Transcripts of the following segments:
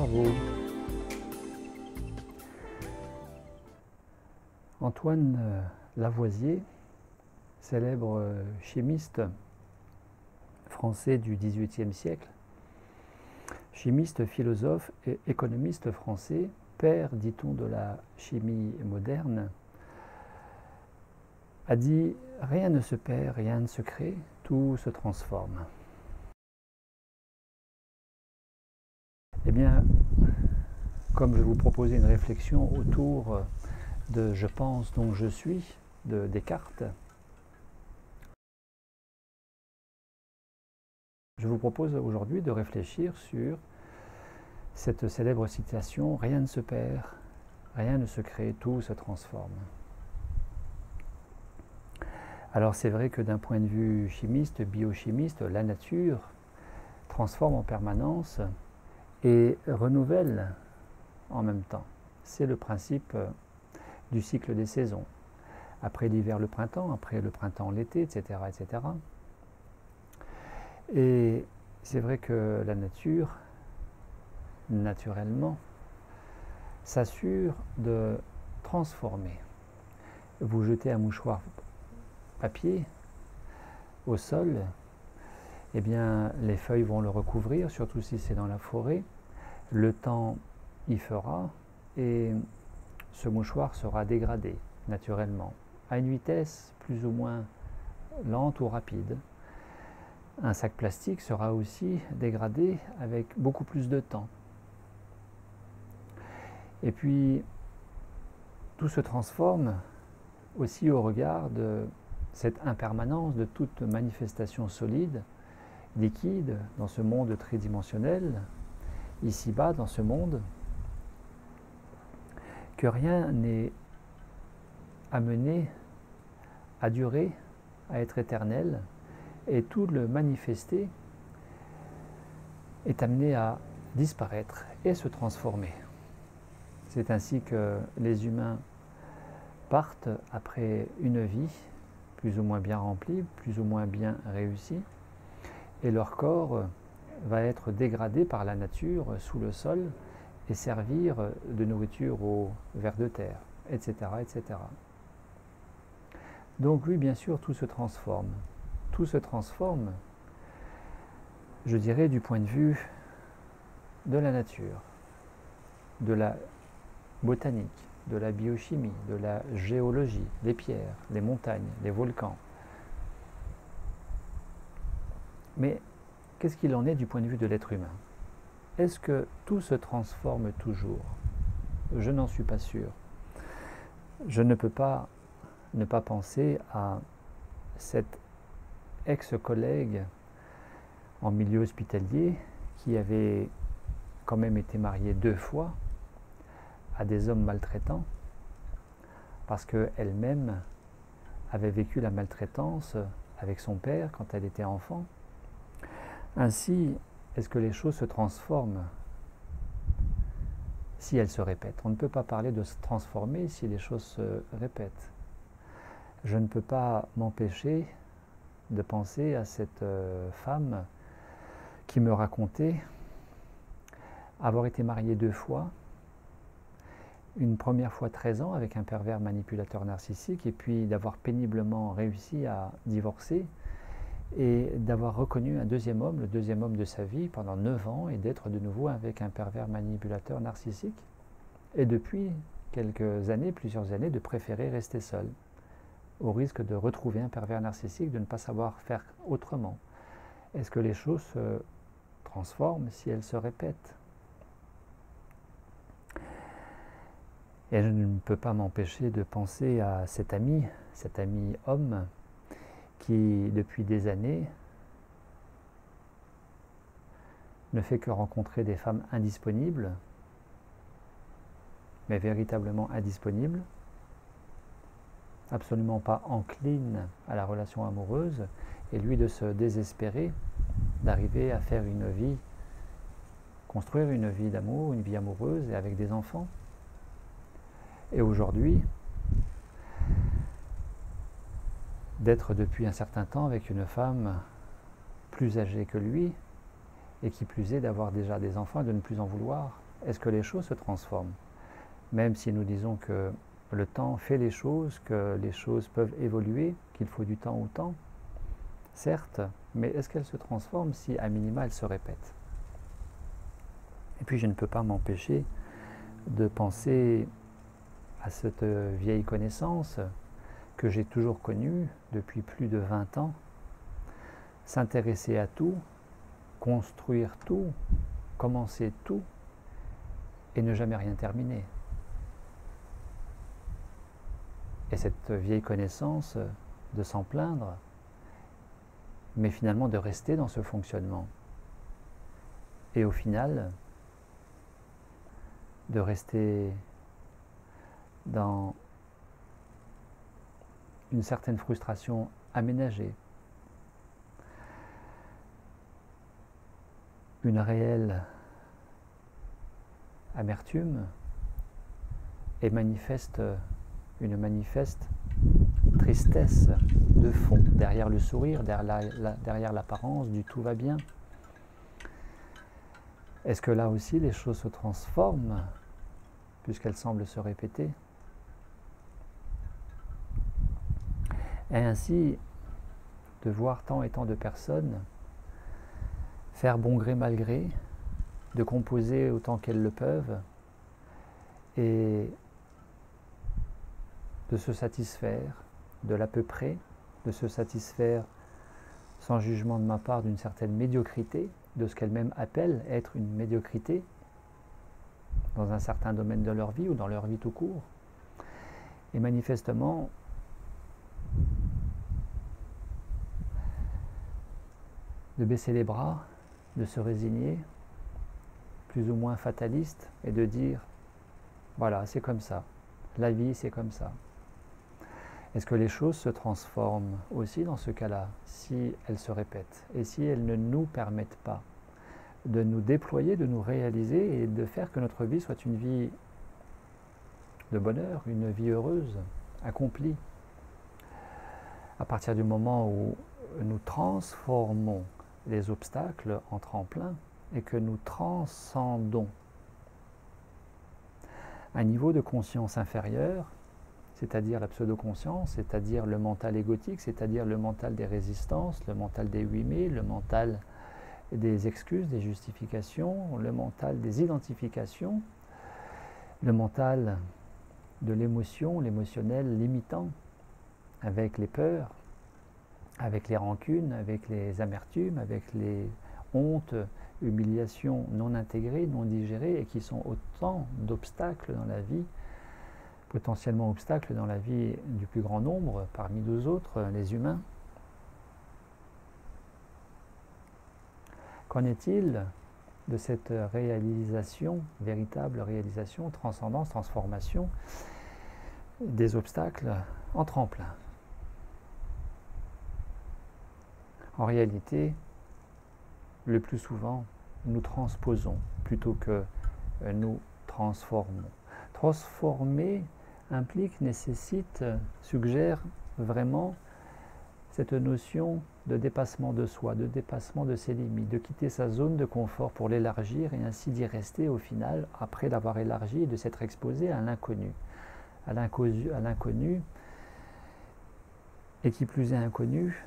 Bravo. Antoine Lavoisier, célèbre chimiste français du XVIIIe siècle, chimiste, philosophe et économiste français, père, dit-on, de la chimie moderne, a dit « Rien ne se perd, rien ne se crée, tout se transforme ». Eh bien, comme je vous proposais une réflexion autour de « Je pense donc je suis » de Descartes, je vous propose aujourd'hui de réfléchir sur cette célèbre citation « Rien ne se perd, rien ne se crée, tout se transforme ». Alors c'est vrai que d'un point de vue chimiste, biochimiste, la nature transforme en permanence et renouvelle en même temps. C'est le principe du cycle des saisons. Après l'hiver, le printemps, après le printemps, l'été, etc., etc. Et c'est vrai que la nature, naturellement, s'assure de transformer. Vous jetez un mouchoir papier au sol, eh bien les feuilles vont le recouvrir, surtout si c'est dans la forêt. Le temps y fera et ce mouchoir sera dégradé naturellement, à une vitesse plus ou moins lente ou rapide. Un sac plastique sera aussi dégradé avec beaucoup plus de temps. Et puis, tout se transforme aussi au regard de cette impermanence de toute manifestation solide, liquide, dans ce monde tridimensionnel, ici-bas, dans ce monde, que rien n'est amené à durer, à être éternel, et tout le manifesté est amené à disparaître et se transformer. C'est ainsi que les humains partent après une vie plus ou moins bien remplie, plus ou moins bien réussie, et leur corps va être dégradé par la nature sous le sol et servir de nourriture aux vers de terre, etc., etc. Donc oui, bien sûr, tout se transforme. Tout se transforme, je dirais, du point de vue de la nature, de la botanique, de la biochimie, de la géologie, les pierres, les montagnes, les volcans. Mais qu'est-ce qu'il en est du point de vue de l'être humain? Est-ce que tout se transforme toujours? Je n'en suis pas sûr. Je ne peux pas ne pas penser à cet ex-collègue en milieu hospitalier qui avait quand même été marié 2 fois à des hommes maltraitants parce qu'elle-même avait vécu la maltraitance avec son père quand elle était enfant. Ainsi, est-ce que les choses se transforment si elles se répètent? On ne peut pas parler de se transformer si les choses se répètent. Je ne peux pas m'empêcher de penser à cette femme qui me racontait avoir été mariée 2 fois, une première fois 13 ans avec un pervers manipulateur narcissique, et puis d'avoir péniblement réussi à divorcer et d'avoir reconnu un deuxième homme, le deuxième homme de sa vie pendant 9 ans, et d'être de nouveau avec un pervers manipulateur narcissique, et depuis quelques années, plusieurs années, de préférer rester seule, au risque de retrouver un pervers narcissique, de ne pas savoir faire autrement. Est-ce que les choses se transforment si elles se répètent? Et je ne peux pas m'empêcher de penser à cet ami homme, qui depuis des années ne fait que rencontrer des femmes indisponibles, mais véritablement indisponibles, absolument pas enclines à la relation amoureuse, et lui de se désespérer d'arriver à faire une vie, construire une vie d'amour, une vie amoureuse et avec des enfants. Et aujourd'hui, d'être depuis un certain temps avec une femme plus âgée que lui, et qui plus est d'avoir déjà des enfants et de ne plus en vouloir, est-ce que les choses se transforment? Même si nous disons que le temps fait les choses, que les choses peuvent évoluer, qu'il faut du temps au temps, certes, mais est-ce qu'elles se transforment si à minima elles se répètent? Et puis je ne peux pas m'empêcher de penser à cette vieille connaissance que j'ai toujours connue depuis plus de 20 ans, s'intéresser à tout, construire tout, commencer tout et ne jamais rien terminer. Et cette vieille connaissance de s'en plaindre, mais finalement de rester dans ce fonctionnement. Et au final, de rester dans une certaine frustration aménagée, une réelle amertume et une manifeste tristesse de fond, derrière le sourire, derrière l'apparence du tout va bien. Est-ce que là aussi les choses se transforment, puisqu'elles semblent se répéter? Et ainsi, de voir tant et tant de personnes faire bon gré mal gré, de composer autant qu'elles le peuvent, et de se satisfaire de l'à peu près, de se satisfaire sans jugement de ma part d'une certaine médiocrité, de ce qu'elles-mêmes appellent être une médiocrité dans un certain domaine de leur vie ou dans leur vie tout court. Et manifestement, de baisser les bras, de se résigner, plus ou moins fataliste, et de dire, voilà, c'est comme ça, la vie c'est comme ça. Est-ce que les choses se transforment aussi dans ce cas-là, si elles se répètent, et si elles ne nous permettent pas de nous déployer, de nous réaliser, et de faire que notre vie soit une vie de bonheur, une vie heureuse, accomplie? À partir du moment où nous transformons les obstacles en tremplin et que nous transcendons un niveau de conscience inférieur, c'est-à-dire la pseudo-conscience, c'est-à-dire le mental égotique, c'est-à-dire le mental des résistances, le mental des 8000, le mental des excuses, des justifications, le mental des identifications, le mental de l'émotion, l'émotionnel limitant, avec les peurs, avec les rancunes, avec les amertumes, avec les hontes, humiliations non intégrées, non digérées, et qui sont autant d'obstacles dans la vie, potentiellement obstacles dans la vie du plus grand nombre, parmi nous autres, les humains. Qu'en est-il de cette réalisation, véritable réalisation, transcendance, transformation des obstacles en tremplin? En réalité, le plus souvent, nous transposons plutôt que nous transformons. Transformer implique, nécessite, suggère vraiment cette notion de dépassement de soi, de dépassement de ses limites, de quitter sa zone de confort pour l'élargir et ainsi d'y rester au final, après l'avoir élargi, et de s'être exposé à l'inconnu. À l'inconnu, et qui plus est inconnu,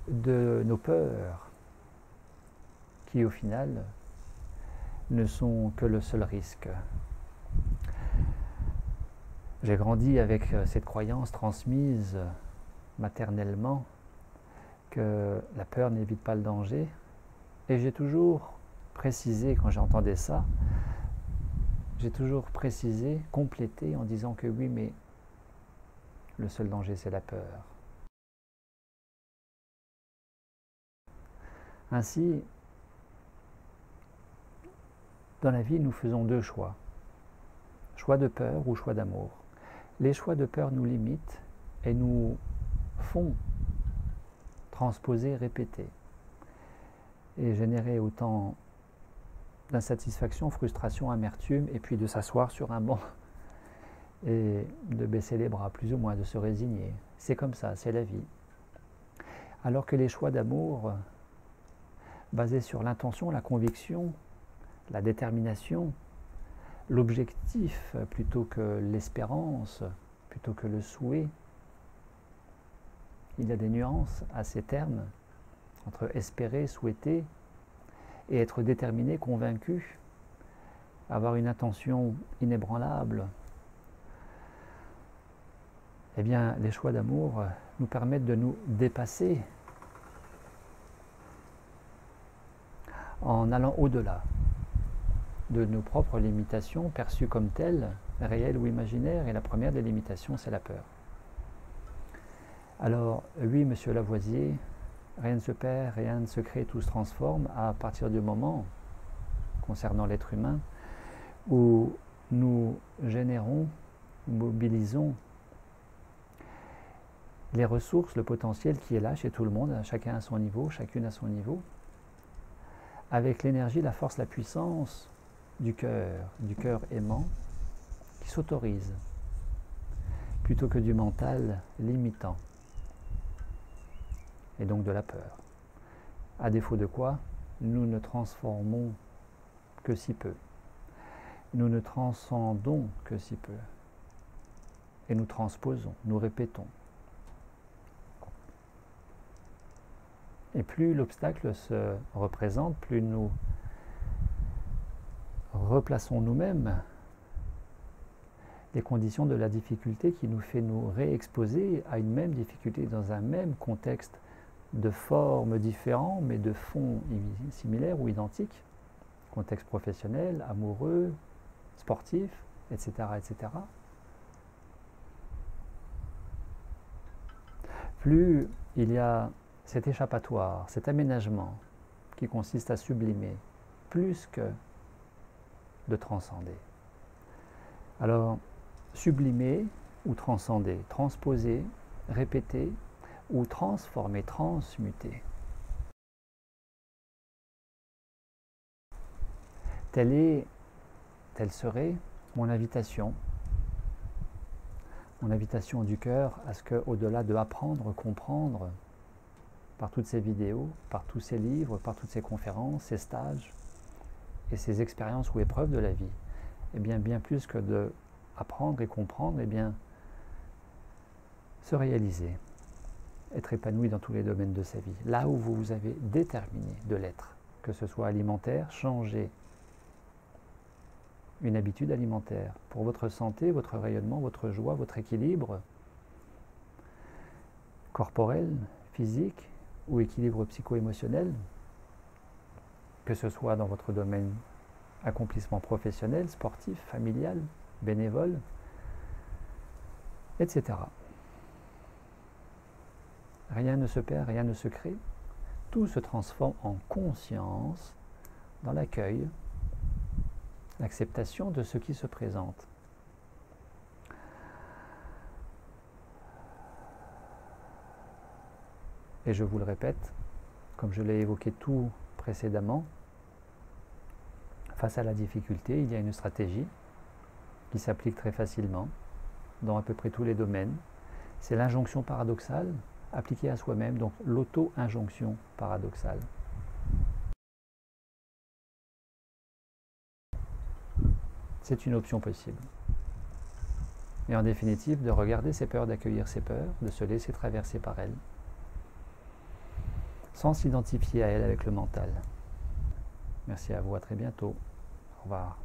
de nos peurs, qui au final ne sont que le seul risque. J'ai grandi avec cette croyance transmise maternellement que la peur n'évite pas le danger, et j'ai toujours précisé, quand j'entendais ça, j'ai toujours précisé, complété en disant que oui, mais le seul danger c'est la peur. Ainsi, dans la vie, nous faisons deux choix. Choix de peur ou choix d'amour. Les choix de peur nous limitent et nous font transposer, répéter et générer autant d'insatisfaction, frustration, amertume, et puis de s'asseoir sur un banc et de baisser les bras, plus ou moins, de se résigner. C'est comme ça, c'est la vie. Alors que les choix d'amour, basés sur l'intention, la conviction la détermination, l'objectif plutôt que l'espérance, plutôt que le souhait. Il y a des nuances à ces termes entre espérer, souhaiter et être déterminé, convaincu, avoir une intention inébranlable. Eh bien, les choix d'amour nous permettent de nous dépasser en allant au-delà de nos propres limitations perçues comme telles, réelles ou imaginaires. Et la première des limitations, c'est la peur. Alors, oui, monsieur Lavoisier, rien ne se perd, rien ne se crée, tout se transforme à partir du moment, concernant l'être humain, où nous générons, mobilisons les ressources, le potentiel qui est là chez tout le monde, chacun à son niveau, chacune à son niveau, avec l'énergie, la force, la puissance du cœur aimant, qui s'autorise, plutôt que du mental limitant, et donc de la peur. À défaut de quoi, nous ne transformons que si peu. Nous ne transcendons que si peu. Et nous transposons, nous répétons. Et plus l'obstacle se représente, plus nous replaçons nous-mêmes les conditions de la difficulté qui nous fait nous réexposer à une même difficulté dans un même contexte de formes différents, mais de fonds similaires ou identiques, contexte professionnel, amoureux, sportif, etc., etc. Plus il y a cet échappatoire, cet aménagement qui consiste à sublimer, plus que de transcender. Alors, sublimer ou transcender, transposer, répéter ou transformer, transmuter. Telle serait mon invitation du cœur à ce que, au-delà de apprendre, comprendre, par toutes ces vidéos, par tous ces livres, par toutes ces conférences, ces stages et ces expériences ou épreuves de la vie, eh bien plus que de apprendre et comprendre, eh bien se réaliser, être épanoui dans tous les domaines de sa vie, là où vous avez déterminé de l'être, que ce soit alimentaire, changer une habitude alimentaire pour votre santé, votre rayonnement, votre joie, votre équilibre corporel, physique ou équilibre psycho-émotionnel, que ce soit dans votre domaine accomplissement professionnel, sportif, familial, bénévole, etc. Rien ne se perd, rien ne se crée. Tout se transforme en conscience dans l'accueil, l'acceptation de ce qui se présente. Et je vous le répète, comme je l'ai évoqué tout précédemment, face à la difficulté, il y a une stratégie qui s'applique très facilement dans à peu près tous les domaines. C'est l'injonction paradoxale appliquée à soi-même, donc l'auto-injonction paradoxale. C'est une option possible. Et en définitive, de regarder ses peurs, d'accueillir ses peurs, de se laisser traverser par elles, sans s'identifier à elles avec le mental. Merci à vous, à très bientôt. Au revoir.